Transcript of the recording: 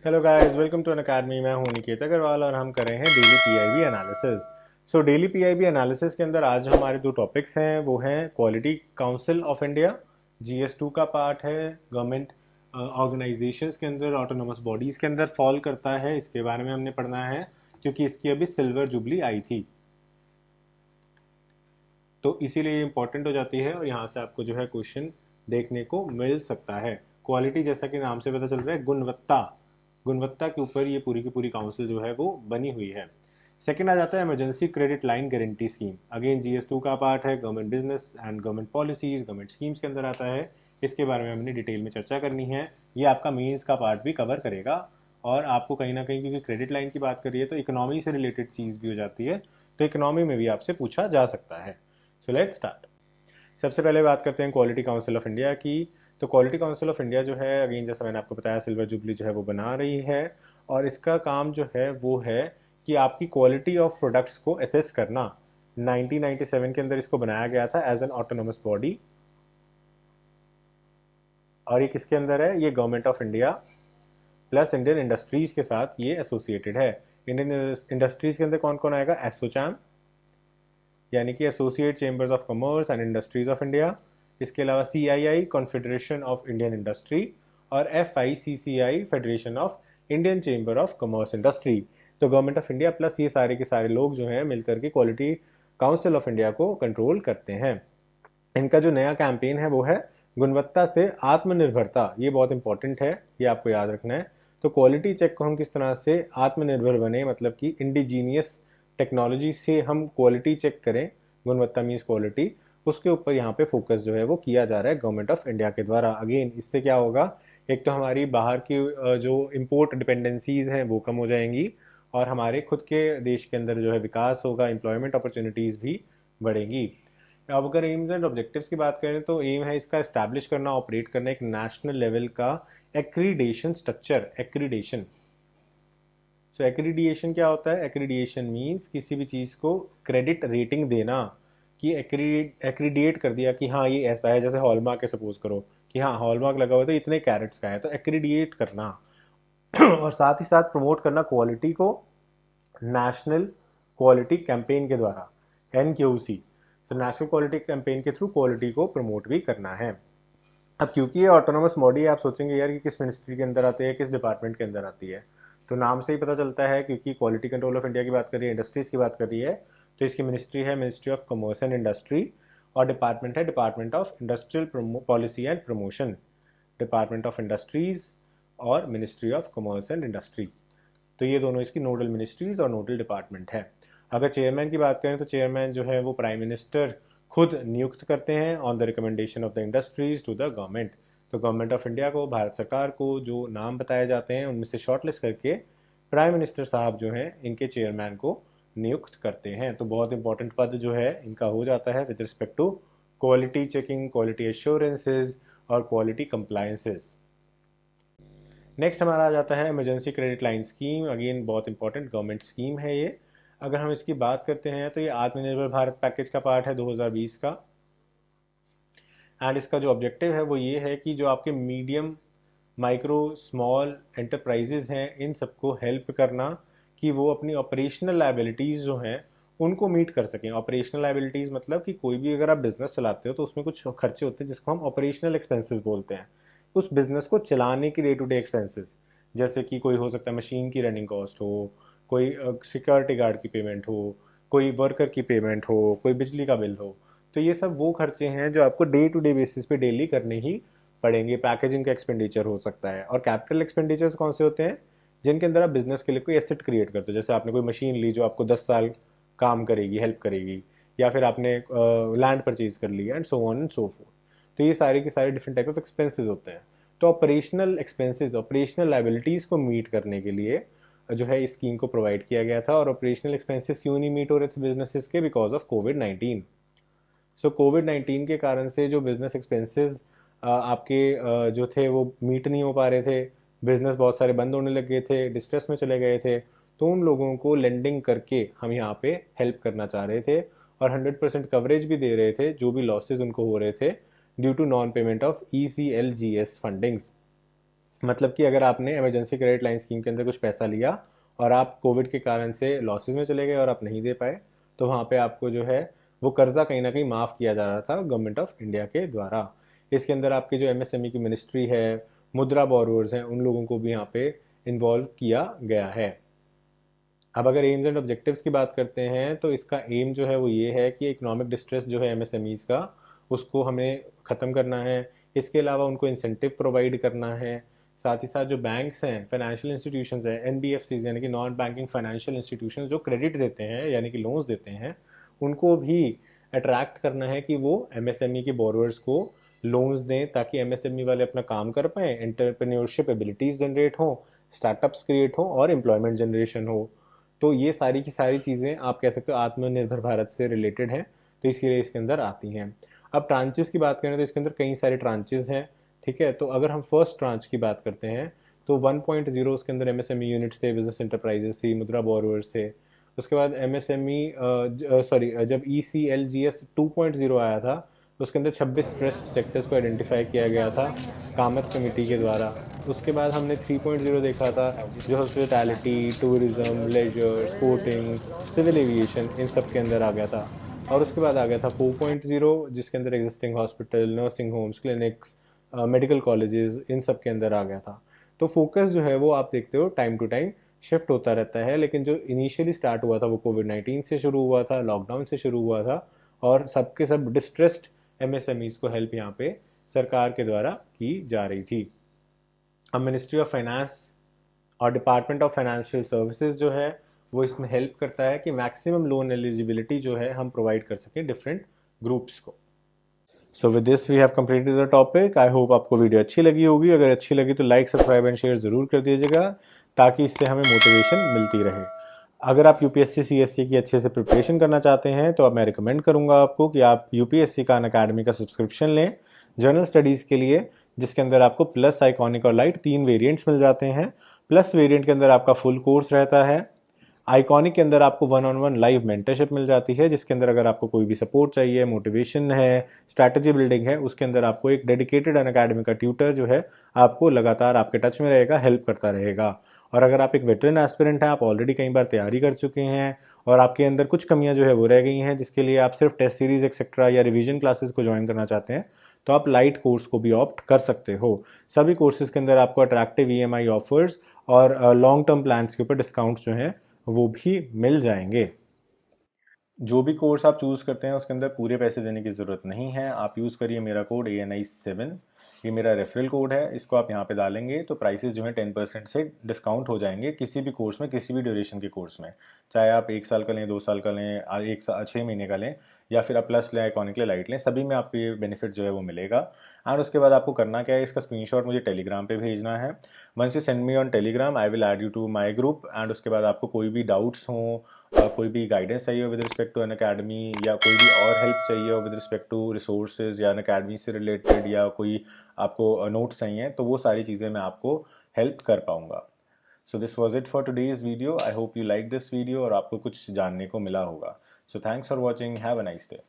Hello guys, welcome to N academy. मैं हूं निकेत अग्रवाल और हम कर रहे हैं daily PIB analysis. Daily PIB analysis के अंदर आज हमारे दो टॉपिक्स हैं, वो हैं quality council of India, GS two का पार्ट है। गवर्नमेंट ऑर्गेनाइजेशंस के अंदर, ऑटोनोमस बॉडीज़ के अंदर फॉल करता है, इसके बारे में हमने पढ़ना है क्योंकि इसकी अभी सिल्वर जुबली आई थी, तो इसीलिए इंपॉर्टेंट हो जाती है और यहाँ से आपको जो है क्वेश्चन देखने को मिल सकता है। क्वालिटी जैसा कि नाम से पता चल रहा है, गुणवत्ता, गुणवत्ता के ऊपर ये पूरी की पूरी काउंसिल जो है वो बनी हुई है। सेकंड आ जाता है emergency credit line guarantee scheme. Again GS two का पार्ट है, government business and government policies, government schemes के अंदर आता है। इसके बारे में हमने डिटेल में चर्चा करनी है। ये आपका मीन्स का पार्ट भी कवर करेगा और आपको कहीं ना कहीं, क्योंकि क्रेडिट लाइन की बात करिए तो इकोनॉमी से रिलेटेड चीज़ भी हो जाती है, तो इकोनॉमी में भी आपसे पूछा जा सकता है। So let's start. सबसे पहले बात करते हैं क्वालिटी काउंसिल ऑफ इंडिया की। तो क्वालिटी काउंसिल ऑफ इंडिया जो है, अगेन जैसा मैंने आपको बताया, सिल्वर जुबली जो है वो बना रही है और इसका काम जो है वो है कि आपकी क्वालिटी ऑफ प्रोडक्ट्स को असेस करना। 1997 के अंदर इसको बनाया गया था एज एन ऑटोनोमस बॉडी और ये किसके अंदर है? ये government of India plus Indian industries के साथ ये एसोसिएटेड है। इंडियन इंडस्ट्रीज के अंदर कौन कौन आएगा? एसोचैम, यानी कि associate chambers of commerce and industries of India. इसके अलावा CII, confederation of Indian industry, और FICCI, federation of Indian chamber of commerce industry. तो गवर्नमेंट ऑफ इंडिया प्लस ये सारे के सारे लोग जो हैं मिलकर के क्वालिटी काउंसिल ऑफ इंडिया को कंट्रोल करते हैं। इनका जो नया कैंपेन है वो है गुणवत्ता से आत्मनिर्भरता। ये बहुत इंपॉर्टेंट है, ये आपको याद रखना है। तो क्वालिटी चेक को हम किस तरह से आत्मनिर्भर बने, मतलब कि इंडिजीनियस टेक्नोलॉजी से हम क्वालिटी चेक करें, गुणवत्ता मीन्स क्वालिटी, उसके ऊपर यहाँ पे फोकस जो है वो किया जा रहा है गवर्नमेंट ऑफ इंडिया के द्वारा। अगेन इससे क्या होगा, एक तो हमारी बाहर की जो इम्पोर्ट डिपेंडेंसीज हैं वो कम हो जाएंगी और हमारे खुद के देश के अंदर जो है विकास होगा, एम्प्लॉयमेंट अपॉर्चुनिटीज़ भी बढ़ेंगी। अब अगर एम्स एंड ऑब्जेक्टिव्स की बात करें तो एम है इसका एस्टैब्लिश करना, ऑपरेट करना एक नेशनल लेवल का एक्रीडेशन स्ट्रक्चर। एक्रीडेशन, सो एक्रीडिएशन क्या होता है? एक्रीडिएशन मीन्स किसी भी चीज़ को क्रेडिट रेटिंग देना, कि एक्रीडिएट कर दिया कि हाँ ये ऐसा है। जैसे हॉलमार्क है, सपोज करो कि हाँ हॉलमार्क लगा हुआ है तो इतने कैरेट्स का है, तो एक्रीडिएट करना और साथ ही साथ प्रमोट करना क्वालिटी को नेशनल क्वालिटी कैंपेन के द्वारा, NQC। तो नेशनल क्वालिटी कैंपेन के थ्रू क्वालिटी को प्रमोट भी करना है। अब क्योंकि ये ऑटोनोमस बॉडी है, आप सोचेंगे यार कि किस मिनिस्ट्री के अंदर आती है, किस डिपार्टमेंट के अंदर आती है। तो नाम से ही पता चलता है, क्योंकि क्वालिटी कंट्रोल ऑफ इंडिया की बात कर रही है, इंडस्ट्रीज की बात कर रही है, तो इसकी मिनिस्ट्री है ministry of commerce and industry और डिपार्टमेंट है department of industrial policy and promotion, department of industries और ministry of commerce and industry. तो ये दोनों इसकी नोडल मिनिस्ट्रीज और नोडल डिपार्टमेंट है। अगर चेयरमैन की बात करें तो चेयरमैन जो है वो प्राइम मिनिस्टर खुद नियुक्त करते हैं on the recommendation of the industries to the government. तो गवर्नमेंट ऑफ इंडिया को, भारत सरकार को जो नाम बताए जाते हैं उनमें से शॉर्टलिस्ट करके प्राइम मिनिस्टर साहब जो हैं इनके चेयरमैन को नियुक्त करते हैं। तो बहुत इंपॉर्टेंट पद जो है इनका हो जाता है with respect to quality checking, quality assurances और क्वालिटी कंप्लायंसेज। नेक्स्ट हमारा आ जाता है emergency credit line scheme. Again बहुत इंपॉर्टेंट गवर्नमेंट स्कीम है ये। अगर हम इसकी बात करते हैं तो ये आत्मनिर्भर भारत पैकेज का पार्ट है 2020 का। एंड इसका जो ऑब्जेक्टिव है वो ये है कि जो आपके मीडियम, माइक्रो, स्मॉल एंटरप्राइजेज हैं इन सबको हेल्प करना कि वो अपनी ऑपरेशनल लाइबिलिटीज़ जो हैं उनको मीट कर सकें। ऑपरेशनल लाइबिलिटीज़ मतलब कि कोई भी अगर आप बिजनेस चलाते हो तो उसमें कुछ खर्चे होते हैं जिसको हम ऑपरेशनल एक्सपेंसेस बोलते हैं। उस बिजनेस को चलाने की डे टू डे एक्सपेंसेस, जैसे कि कोई हो सकता है मशीन की रनिंग कॉस्ट हो, कोई सिक्योरिटी गार्ड की पेमेंट हो, कोई वर्कर की पेमेंट हो, कोई बिजली का बिल हो। तो ये सब वो खर्चे हैं जो आपको डे टू डे बेसिस पे डेली करने ही पड़ेंगे। पैकेजिंग का एक्सपेंडिचर हो सकता है। और कैपिटल एक्सपेंडिचर्स कौन से होते हैं? जिनके अंदर आप बिजनेस के लिए कोई एसेट क्रिएट करते हो। जैसे आपने कोई मशीन ली जो आपको 10 साल काम करेगी, हेल्प करेगी, या फिर आपने लैंड परचेज कर लिया and so on and so fourth. तो ये सारे के सारे डिफरेंट टाइप ऑफ एक्सपेंसेस होते हैं। तो ऑपरेशनल एक्सपेंसेस, ऑपरेशनल लाइबिलिटीज़ को मीट करने के लिए जो है इस स्कीम को प्रोवाइड किया गया था। और ऑपरेशनल एक्सपेंसेस क्यों नहीं मीट हो रहे थे बिजनेसेस के? बिकॉज ऑफ कोविड-19। सो कोविड-19 के कारण से जो बिजनेस एक्सपेंसेस आपके जो थे वो मीट नहीं हो पा रहे थे, बिजनेस बहुत सारे बंद होने लग गए थे, डिस्ट्रेस में चले गए थे। तो उन लोगों को लेंडिंग करके हम यहाँ पे हेल्प करना चाह रहे थे और 100% कवरेज भी दे रहे थे जो भी लॉसेज उनको हो रहे थे due to non payment of ECLGS fundings. मतलब कि अगर आपने इमरजेंसी क्रेडिट लाइन स्कीम के अंदर कुछ पैसा लिया और आप कोविड के कारण से लॉसेज में चले गए और आप नहीं दे पाए, तो वहाँ पे आपको जो है वो कर्जा कहीं ना कहीं माफ़ किया जा रहा था गवर्नमेंट ऑफ इंडिया के द्वारा। इसके अंदर आपकी जो एमएसएमई की मिनिस्ट्री है, मुद्रा बोरोवर्स हैं, उन लोगों को भी यहाँ पे इन्वॉल्व किया गया है। अब अगर एम्स एंड ऑब्जेक्टिव्स की बात करते हैं तो इसका एम जो है वो ये है कि इकोनॉमिक डिस्ट्रेस जो है एमएसएमईज का, उसको हमें ख़त्म करना है। इसके अलावा उनको इंसेंटिव प्रोवाइड करना है। साथ ही साथ जो बैंक्स हैं, फाइनेंशियल इंस्टीट्यूशंस हैं, एनबीएफसीज यानी कि नॉन बैंकिंग फाइनेंशियल इंस्टीट्यूशंस जो क्रेडिट देते हैं यानी कि लोन्स देते हैं, उनको भी अट्रैक्ट करना है कि वो एमएसएमई के बोरोवर्स को लोन्स दें, ताकि एमएसएमई वाले अपना काम कर पाएँ, एंटरप्रेन्योरशिप एबिलिटीज़ जनरेट हों, स्टार्टअप्स क्रिएट हों और एम्प्लॉयमेंट जनरेशन हो। तो ये सारी की सारी चीज़ें आप कह सकते हो आत्मनिर्भर भारत से रिलेटेड हैं, तो इसीलिए इसके अंदर आती हैं। अब ट्रांचेस की बात करें तो इसके अंदर कई सारे ट्रांचेस हैं, ठीक है। तो अगर हम फर्स्ट ट्रांच की बात करते हैं तो 1.0 उसके अंदर एमएसएमई यूनिट्स थे, बिजनेस इंटरप्राइजेस थी, मुद्रा बोरोवर्स थे। उसके बाद एमएसएमई जब ECLGS 2.0 आया था तो उसके अंदर 26 ट्रस्ट सेक्टर्स को आइडेंटिफाई किया गया था कामत कमेटी के द्वारा। उसके बाद हमने 3.0 देखा था जो hospitality, tourism, leisure, sporting, civil aviation, इन सब के अंदर आ गया था। और उसके बाद आ गया था 4.0 जिसके अंदर existing hospital, nursing homes, clinics, medical colleges, इन सब के अंदर आ गया था। तो फोकस जो है वो आप देखते हो टाइम टू टाइम शिफ्ट होता रहता है, लेकिन जो इनिशियली स्टार्ट हुआ था वो कोविड-19 से शुरू हुआ था, लॉकडाउन से शुरू हुआ था, और सबके सब डिस्ट्रेस्ड एमएसएमईज को हेल्प यहाँ पे सरकार के द्वारा की जा रही थी। अब मिनिस्ट्री ऑफ फाइनेंस और डिपार्टमेंट ऑफ फाइनेंशियल सर्विसेज जो है वो इसमें हेल्प करता है कि मैक्सिमम लोन एलिजिबिलिटी जो है हम प्रोवाइड कर सकें डिफरेंट ग्रुप्स को। So with this we have completed the topic. I hope आपको वीडियो अच्छी लगी होगी। अगर अच्छी लगी तो लाइक, सब्सक्राइब एंड शेयर ज़रूर कर दीजिएगा ताकि इससे हमें मोटिवेशन मिलती रहे। अगर आप यूपीएससी सीएससी की अच्छे से प्रिपरेशन करना चाहते हैं तो अब मैं रिकमेंड करूंगा आपको कि आप यूपीएससी का अनअकैडमी का सब्सक्रिप्शन लें जनरल स्टडीज़ के लिए, जिसके अंदर आपको प्लस, आइकॉनिक और लाइट 3 वेरिएंट्स मिल जाते हैं। प्लस वेरिएंट के अंदर आपका फुल कोर्स रहता है। आइकॉनिक के अंदर आपको 1-on-1 लाइव मेंटरशिप मिल जाती है, जिसके अंदर अगर आपको कोई भी सपोर्ट चाहिए, मोटिवेशन है, स्ट्रैटेजी बिल्डिंग है, उसके अंदर आपको एक डेडिकेटेड अनअकैडमी का ट्यूटर जो है आपको लगातार आपके टच में रहेगा, हेल्प करता रहेगा। और अगर आप एक वेटरन एस्पिरेंट हैं, आप ऑलरेडी कई बार तैयारी कर चुके हैं और आपके अंदर कुछ कमियां जो है वो रह गई हैं, जिसके लिए आप सिर्फ टेस्ट सीरीज एक्सेट्रा या रिवीजन क्लासेस को ज्वाइन करना चाहते हैं, तो आप लाइट कोर्स को भी ऑप्ट कर सकते हो। सभी कोर्सेज के अंदर आपको अट्रैक्टिव EMI ऑफर्स और लॉन्ग टर्म प्लान्स के ऊपर डिस्काउंट्स जो हैं वो भी मिल जाएंगे। जो भी कोर्स आप चूज़ करते हैं उसके अंदर पूरे पैसे देने की ज़रूरत नहीं है। आप यूज़ करिए मेरा कोड ANI7, ये मेरा रेफरल कोड है। इसको आप यहाँ पे डालेंगे तो प्राइसेस जो हैं 10% से डिस्काउंट हो जाएंगे किसी भी कोर्स में, किसी भी ड्यूरेशन के कोर्स में। चाहे आप 1 साल का लें, 2 साल का लें, 6 महीने का लें, या फिर आप प्लस लें, आइकॉनिक लें, लाइट लें, सभी में आपको ये बेनिफिट जो है वो मिलेगा। एंड उसके बाद आपको करना क्या है, इसका स्क्रीनशॉट मुझे टेलीग्राम पे भेजना है। Once you send me on Telegram I will add you to my group. And उसके बाद आपको कोई भी डाउट्स हों, कोई भी गाइडेंस चाहिए हो विद रिस्पेक्ट टू अनअकैडमी, या कोई भी और हेल्प चाहिए हो विद रिस्पेक्ट टू रिसोर्सेज या अनअकैडमी से रिलेटेड, या कोई आपको नोट्स चाहिए, तो वो सारी चीज़ें मैं आपको हेल्प कर पाऊँगा। So this was it for today's video. I hope you like this video और आपको कुछ जानने को मिला होगा। So thanks for watching. Have a nice day.